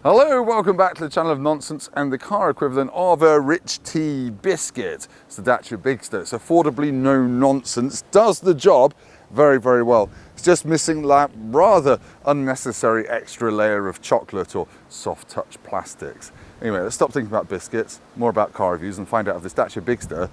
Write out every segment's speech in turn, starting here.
Hello, welcome back to the channel of nonsense and the car equivalent of a rich tea biscuit. It's the Dacia Bigster. It's affordably no nonsense, does the job very, very well. It's just missing that rather unnecessary extra layer of chocolate or soft touch plastics. Anyway, let's stop thinking about biscuits, more about car reviews, and find out if this Dacia Bigster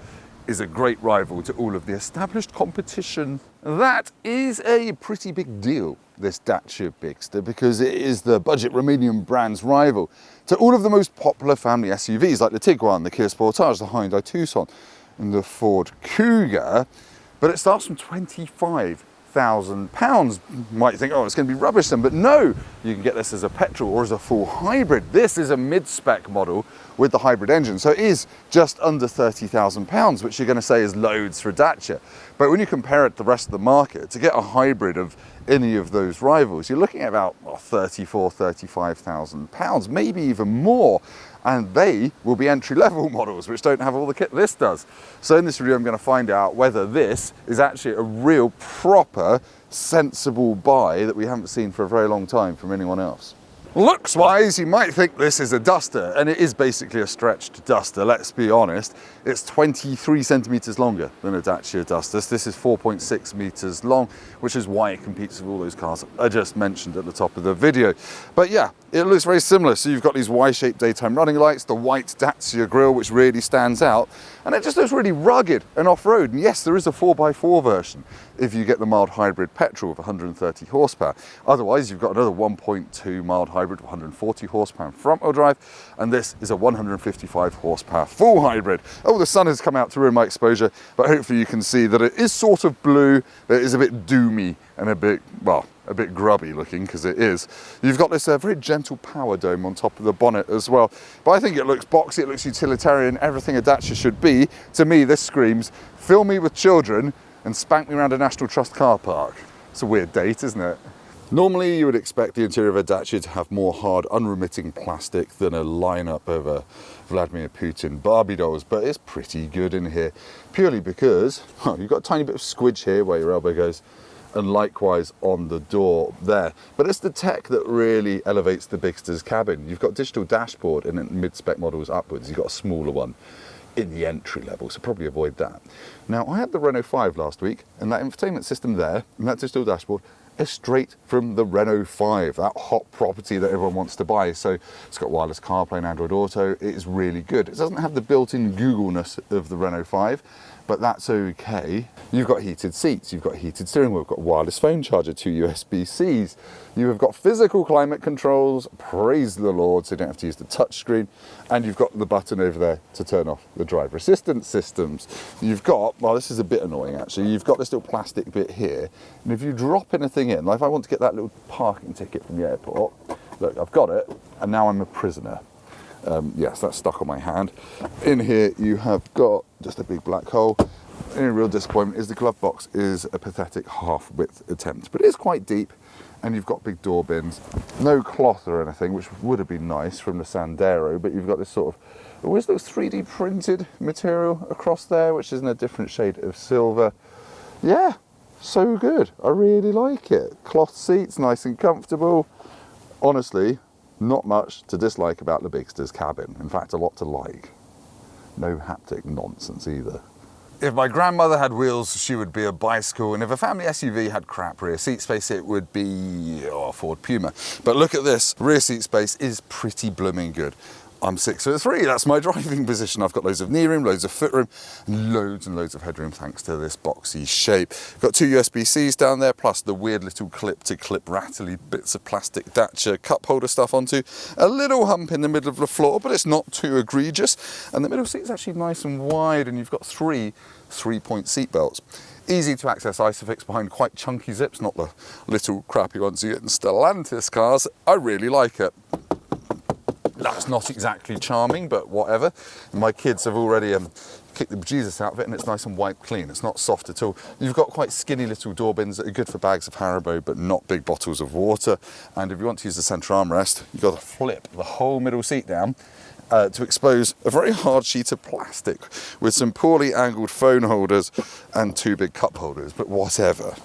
is a great rival to all of the established competition. That is a pretty big deal, this Dacia Bigster, because it is the budget Romanian brand's rival to all of the most popular family SUVs like the Tiguan, the Kia Sportage, the Hyundai Tucson and the Ford Kuga. But it starts from £25,000. You might think, oh, it's going to be rubbish then, but no, you can get this as a petrol or as a full hybrid. This is a mid-spec model with the hybrid engine, so it is just under £30,000, which you're going to say is loads for Dacia. But when you compare it to the rest of the market, to get a hybrid of any of those rivals, you're looking at about £34,000, £35,000, maybe even more. And they will be entry-level models, which don't have all the kit this does. So in this video, I'm going to find out whether this is actually a real, proper, sensible buy that we haven't seen for a very long time from anyone else. Looks-wise, you might think this is a Duster, and it is basically a stretched Duster, let's be honest. It's 23 centimetres longer than a Dacia Duster. This is 4.6 metres long, which is why it competes with all those cars I just mentioned at the top of the video. But yeah, it looks very similar. So you've got these Y-shaped daytime running lights, the white Dacia grille, which really stands out, and it just looks really rugged and off-road. And yes, there is a 4x4 version if you get the mild hybrid petrol with 130 horsepower. Otherwise, you've got another 1.2 mild hybrid with 140 horsepower and front-wheel drive, and this is a 155 horsepower full hybrid. Oh, the sun has come out to ruin my exposure, but hopefully you can see that it is sort of blue, it is a bit doomy and a bit, well, a bit grubby looking, because it is. You've got this very gentle power dome on top of the bonnet as well. But I think it looks boxy, it looks utilitarian, everything a Dacia should be. To me, this screams, fill me with children and spank me around a National Trust car park. It's a weird date, isn't it? Normally, you would expect the interior of a Dacia to have more hard, unremitting plastic than a lineup of Vladimir Putin Barbie dolls, but it's pretty good in here, purely because you've got a tiny bit of squidge here where your elbow goes, and likewise on the door there. But it's the tech that really elevates the Bigster's cabin. You've got digital dashboard in mid-spec models upwards. You've got a smaller one in the entry level, so probably avoid that. Now, I had the Renault 5 last week, and that infotainment system there, and that digital dashboard, is straight from the Renault 5, that hot property that everyone wants to buy. So it's got wireless CarPlay and Android Auto. It is really good. It doesn't have the built-in Google-ness of the Renault 5, but that's okay. You've got heated seats, you've got heated steering wheel, you've got a wireless phone charger, 2 USB-Cs. You have got physical climate controls, praise the Lord, so you don't have to use the touch screen. And you've got the button over there to turn off the driver assistance systems. You've got, well, this is a bit annoying actually, you've got this little plastic bit here. And if you drop anything in, like if I want to get that little parking ticket from the airport, look, I've got it, and now I'm a prisoner. Yes, that's stuck on my hand. In here you have got just a big black hole. Any real disappointment is the glove box is a pathetic half-width attempt, but it is quite deep, and you've got big door bins. No cloth or anything, which would have been nice from the Sandero, but you've got this sort of, where's those 3D printed material across there, which is in a different shade of silver. Yeah, so good. I really like it. Cloth seats, nice and comfortable. Honestly, not much to dislike about the Bigster's cabin. In fact, a lot to like. No haptic nonsense either. If my grandmother had wheels, she would be a bicycle, and if a family SUV had crap rear seat space, it would be a Ford Puma. But look at this, rear seat space is pretty blooming good. I'm 6'3", that's my driving position. I've got loads of knee room, loads of foot room, and loads of headroom thanks to this boxy shape. Got 2 USB-Cs down there, plus the weird little clip-to-clip rattly bits of plastic Dacia cup holder stuff onto. A little hump in the middle of the floor, but it's not too egregious. And the middle seat's actually nice and wide, and you've got 3 3-point seat belts. Easy to access Isofix behind quite chunky zips, not the little crappy ones you get in Stellantis cars. I really like it. That's not exactly charming, but whatever. My kids have already kicked the bejesus out of it, and it's nice and wiped clean. It's not soft at all. You've got quite skinny little door bins that are good for bags of Haribo, but not big bottles of water. And if you want to use the centre armrest, you've got to flip the whole middle seat down to expose a very hard sheet of plastic with some poorly angled phone holders and 2 big cup holders. But whatever,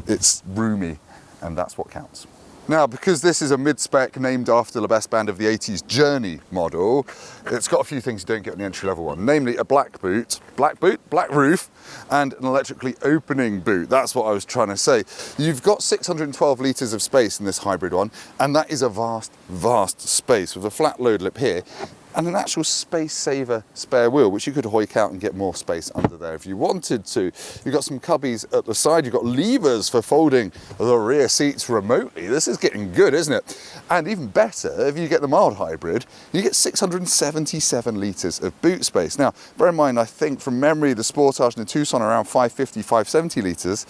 it's roomy, and that's what counts. Now, because this is a mid-spec named after the best band of the 80s, Journey model, it's got a few things you don't get in the entry-level one, namely a black roof, and an electrically opening boot. That's what I was trying to say. You've got 612 litres of space in this hybrid one, and that is a vast, vast space with a flat load lip here, and an actual space saver spare wheel, which you could hoik out and get more space under there if you wanted to. You've got some cubbies at the side. You've got levers for folding the rear seats remotely. This is getting good, isn't it? And even better, if you get the mild hybrid, you get 677 litres of boot space. Now, bear in mind, I think from memory, the Sportage and the Tucson are around 550, 570 litres.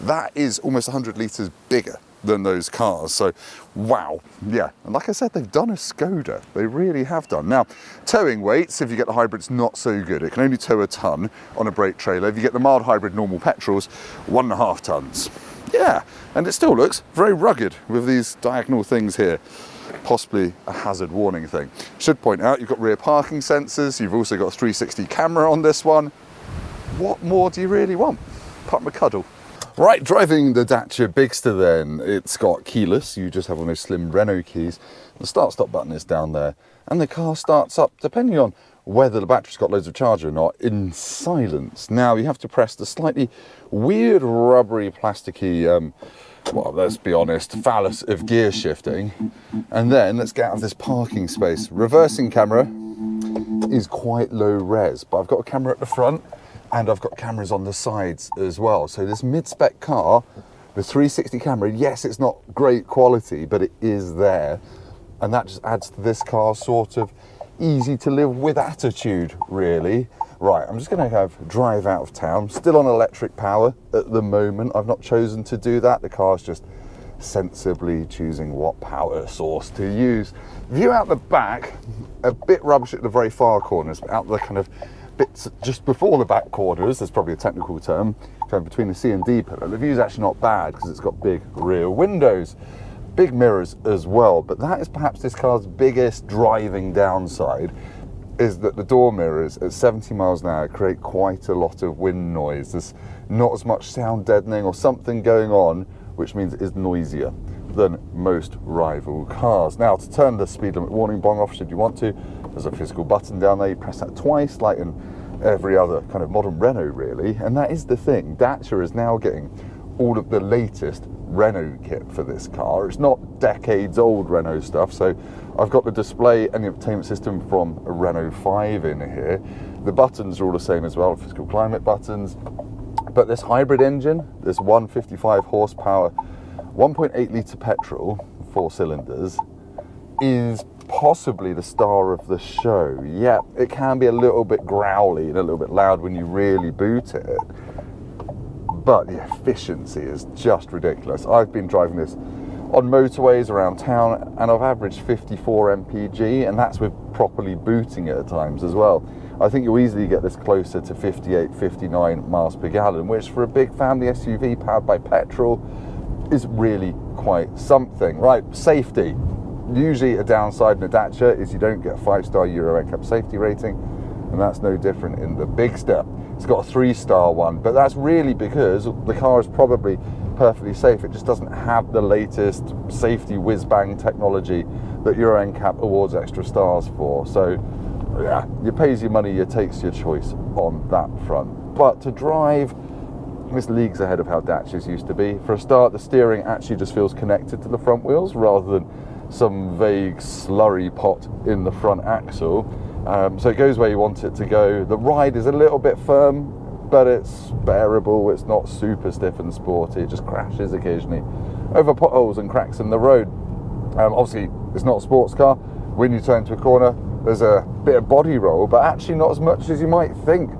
That is almost 100 litres bigger than those cars. So wow, yeah, and like I said, they've done a Skoda. They really have done. Now, towing weights, if you get the hybrid, it's not so good. It can only tow a ton on a brake trailer. If you get the mild hybrid normal petrols, 1.5 tons. Yeah, and it still looks very rugged with these diagonal things here. Possibly a hazard warning thing. Should point out, you've got rear parking sensors. You've also got a 360 camera on this one. What more do you really want? Apart from a cuddle. Right, driving the Dacia Bigster then, it's got keyless, you just have one of those slim Renault keys. The start-stop button is down there, and the car starts up, depending on whether the battery's got loads of charge or not, in silence. Now, you have to press the slightly weird, rubbery, plasticky, well, let's be honest, phallus of gear shifting. And then, let's get out of this parking space. Reversing camera is quite low res, but I've got a camera at the front, and I've got cameras on the sides as well. So this mid-spec car, the 360 camera, yes, it's not great quality, but it is there. And that just adds to this car's sort of easy to live with attitude, really. Right, I'm just gonna drive out of town. Still on electric power at the moment. I've not chosen to do that. The car's just sensibly choosing what power source to use. View out the back, a bit rubbish at the very far corners, but out the kind of bits just before the back quarters, there's probably a technical term, going between the C and D pillar. The view's actually not bad because it's got big rear windows, big mirrors as well, but that is perhaps this car's biggest driving downside, is that the door mirrors at 70 miles an hour create quite a lot of wind noise. There's not as much sound deadening or something going on, which means it is noisier than most rival cars. Now, to turn the speed limit warning bong off should you want to, there's a physical button down there. You press that twice, like in every other kind of modern Renault, really. And that is the thing. Dacia is now getting all of the latest Renault kit for this car. It's not decades old Renault stuff. So I've got the display and the entertainment system from a Renault 5 in here. The buttons are all the same as well, physical climate buttons. But this hybrid engine, this 155 horsepower, 1.8 litre petrol, 4 cylinders, is possibly the star of the show. Yeah, it can be a little bit growly and a little bit loud when you really boot it, but the efficiency is just ridiculous. I've been driving this on motorways around town and I've averaged 54 mpg, and that's with properly booting it at times as well. I think you'll easily get this closer to 58, 59 miles per gallon, which for a big family SUV powered by petrol is really quite something. Right, safety. Usually a downside in a Dacia is you don't get a 5-star Euro NCAP safety rating, and that's no different in the Bigster. It's got a 3-star one, but that's really because the car is probably perfectly safe. It just doesn't have the latest safety whiz-bang technology that Euro NCAP awards extra stars for. So yeah, you pays your money, you takes your choice on that front. But to drive, this leagues ahead of how Dacias used to be. For a start, the steering actually just feels connected to the front wheels rather than some vague slurry pot in the front axle. So it goes where you want it to go. The ride is a little bit firm, but it's bearable. It's not super stiff and sporty. It just crashes occasionally over potholes and cracks in the road. Obviously, it's not a sports car. When you turn to a corner, there's a bit of body roll, but actually not as much as you might think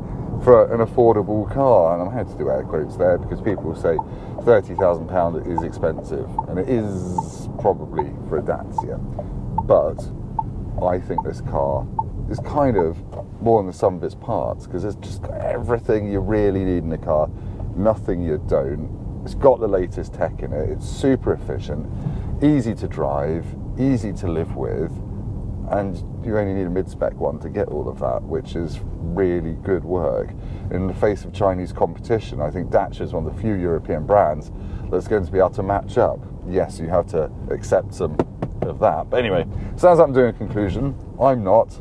for an affordable car. And I'm happy to do air quotes there because people say £30,000 is expensive, and it is probably for a Dacia. But I think this car is kind of more than the sum of its parts, because it's just got everything you really need in a car, nothing you don't. It's got the latest tech in it. It's super efficient, easy to drive, easy to live with, and you only need a mid-spec one to get all of that, which is really good work. In the face of Chinese competition, I think Dacia is one of the few European brands that's going to be able to match up. yes, you have to accept some of that. But anyway, sounds like I'm doing a conclusion. I'm not.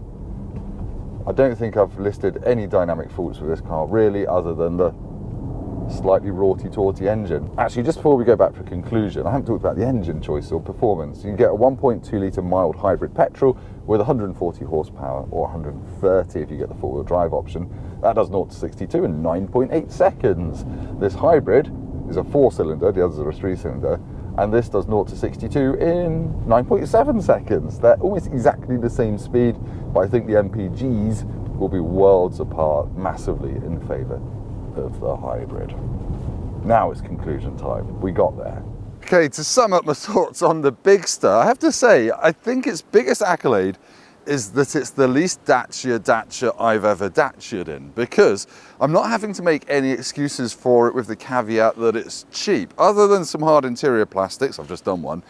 I don't think I've listed any dynamic faults with this car, really, other than the slightly rorty-torty engine. Actually, just before we go back for conclusion, I haven't talked about the engine choice or performance. You can get a 1.2 litre mild hybrid petrol with 140 horsepower, or 130 if you get the four-wheel drive option. That does 0 to 62 in 9.8 seconds. This hybrid is a 4-cylinder, the others are a 3-cylinder, and this does 0 to 62 in 9.7 seconds. They're almost exactly the same speed, but I think the MPGs will be worlds apart, massively in favour of the hybrid. Now it's conclusion time. We got there. Okay, to sum up my thoughts on the Bigster, I have to say, I think its biggest accolade is that it's the least Dacia I've ever Dacia'd in, because I'm not having to make any excuses for it with the caveat that it's cheap. Other than some hard interior plastics, I've just done one,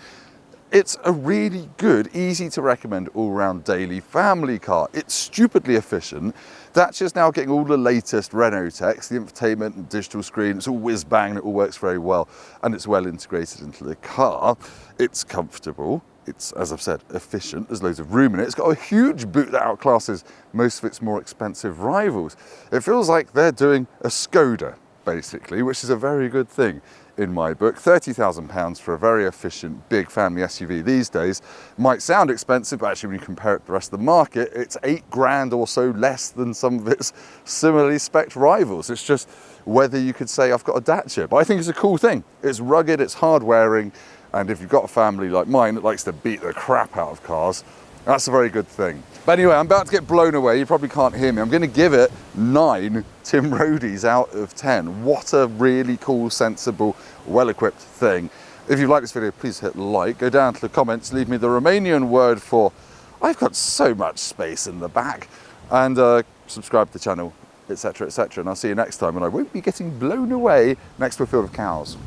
it's a really good, easy to recommend all-round daily family car. It's stupidly efficient. Dacia's now getting all the latest Renault techs, the infotainment and digital screen, it's all whiz-bang, it all works very well, and it's well integrated into the car. It's comfortable. It's, as I've said, efficient. There's loads of room in it. It's got a huge boot that outclasses most of its more expensive rivals. It feels like they're doing a Skoda, basically, which is a very good thing in my book. £30,000 for a very efficient big family SUV these days might sound expensive, but actually when you compare it to the rest of the market, it's £8,000 or so less than some of its similarly spec'd rivals. It's just whether you could say I've got a Dacia, but I think it's a cool thing. It's rugged, it's hard wearing, and if you've got a family like mine that likes to beat the crap out of cars, that's a very good thing. But anyway, I'm about to get blown away. You probably can't hear me. I'm going to give it 9 Tim Roadies out of 10. What a really cool, sensible, well-equipped thing. If you like this video, please hit like. Go down to the comments, leave me the Romanian word for I've got so much space in the back, and subscribe to the channel, etc., etc. And I'll see you next time, and I won't be getting blown away next to a field of cows.